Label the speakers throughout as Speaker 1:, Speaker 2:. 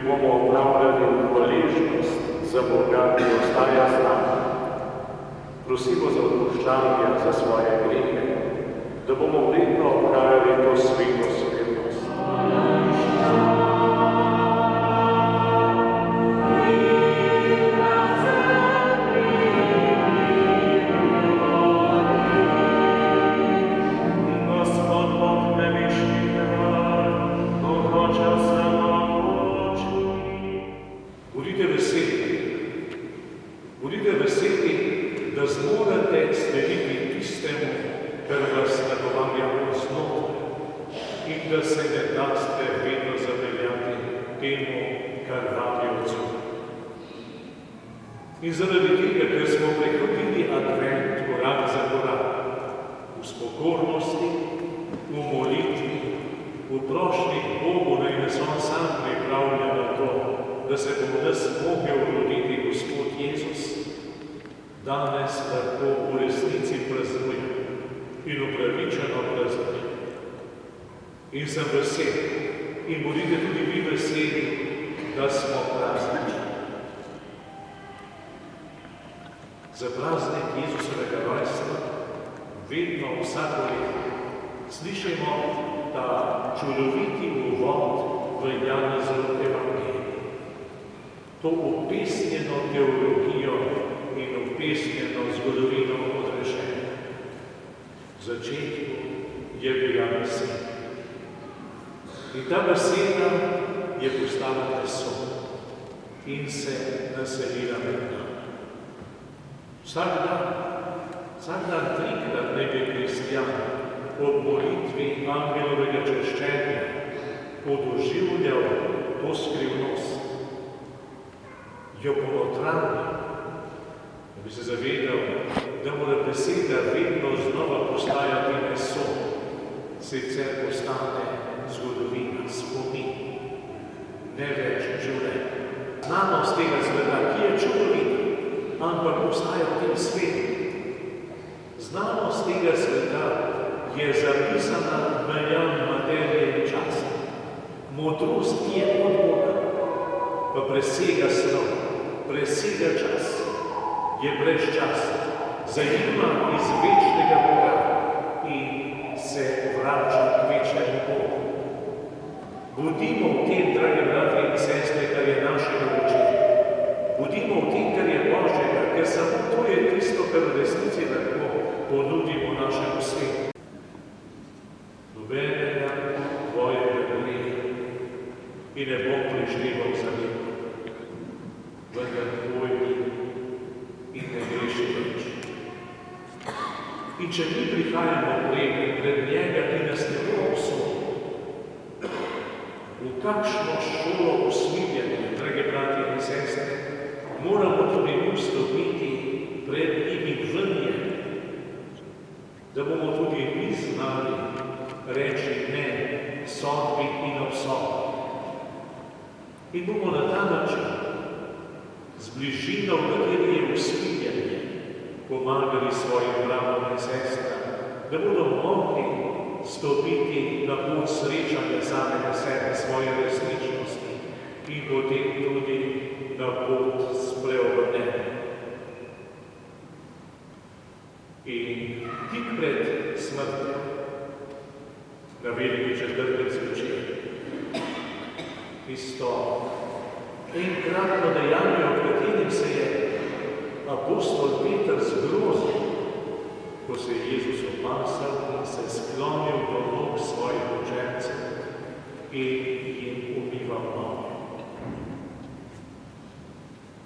Speaker 1: bomo opravljali hvaležnost za Boga, ki ostaja z nami. Prosimo za odpuščanje za svoje grehe, da bomo vedno opravljali to sveto skrivnost. Budite veseli, da zmorete slediti tistemu, kar vas nagovarja znotraj, in da se ne daste vedno zapeljati temu, kar vabi od zunaj. In zaradi tega, ker smo prehodili advent korak za korak, v spokornosti, v molitvi, v prošnji k Bogu, naj nas on sam pripravlja na to, da se bo nas mogel roditi Gospod Jezus, danes lahko v resnici praznuje in upravičeno praznuje. In sem vesel, in bodite tudi vi veseli, da smo praznični. Za praznik Jezusovega rojstva vedno vsako leto slišimo ta čudoviti uvod v Janezov evangelij. To upesnjeno teologijo in upesnjeno zgodovino odrešenja. V začetku je bila beseda. In ta beseda je postala meso in se naselila med nami. Vsak dan trikrat naj bi kristjan ob molitvi angelovega čaščenja podoživljal to skrivnost, jo ponotranil, da bi se zavedal, da mora beseda vedno znova postajati meso, sicer postane zgodovina, spomin, ne več življenja. Znanost tega sveta, ki je čudovita, ampak obstaja v tem svetu. Znanost tega sveta je zapisana mejam materije in časa. Modrost, ki je od Boga, pa presega snov, presega čas, je brezčasna, zajema iz večnega Boga in se vrača k večnemu Bogu. Bodimo v tem, dragi bratje in sestre, kar je našega učenja. Bodimo v tem, kar je Božjega, ker samo to je tisto, kar v resnici lahko ponudimo našemu svetu. Nobenega tvojega greha in ne bom prišljival za vedno, vendar tvoj ni in ne greši več. In če mi prihajamo pred njega, ki nas ne bo obsodil, v kakšno šolo usmiljenja, drage bratje in sestre, moramo tudi vstopiti pred njimi vnje, da bomo tudi mi znali reči ne sodbi in obsodbi. In bomo na ta način z bližino, v kateri je usmiljenje, pomagali svojim bratom in sestram, da bodo mogli stopiti na pot srečanja samega sebe, svoje resničnosti in potem tudi na pot spreobrnenja. In tik pred smrtjo, na veliki četrtek zvečer, tisto enkratno dejanje, v katerem se je apostol Peter zgrozil, ko se je Jezus opasal in se sklonil do nog svojih učencev in jim umival noge.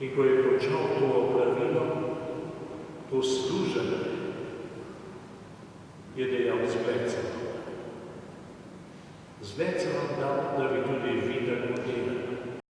Speaker 1: In ko je končal to opravilo, to služenje, je dejal: zgled se vam dal, da bi tudi vi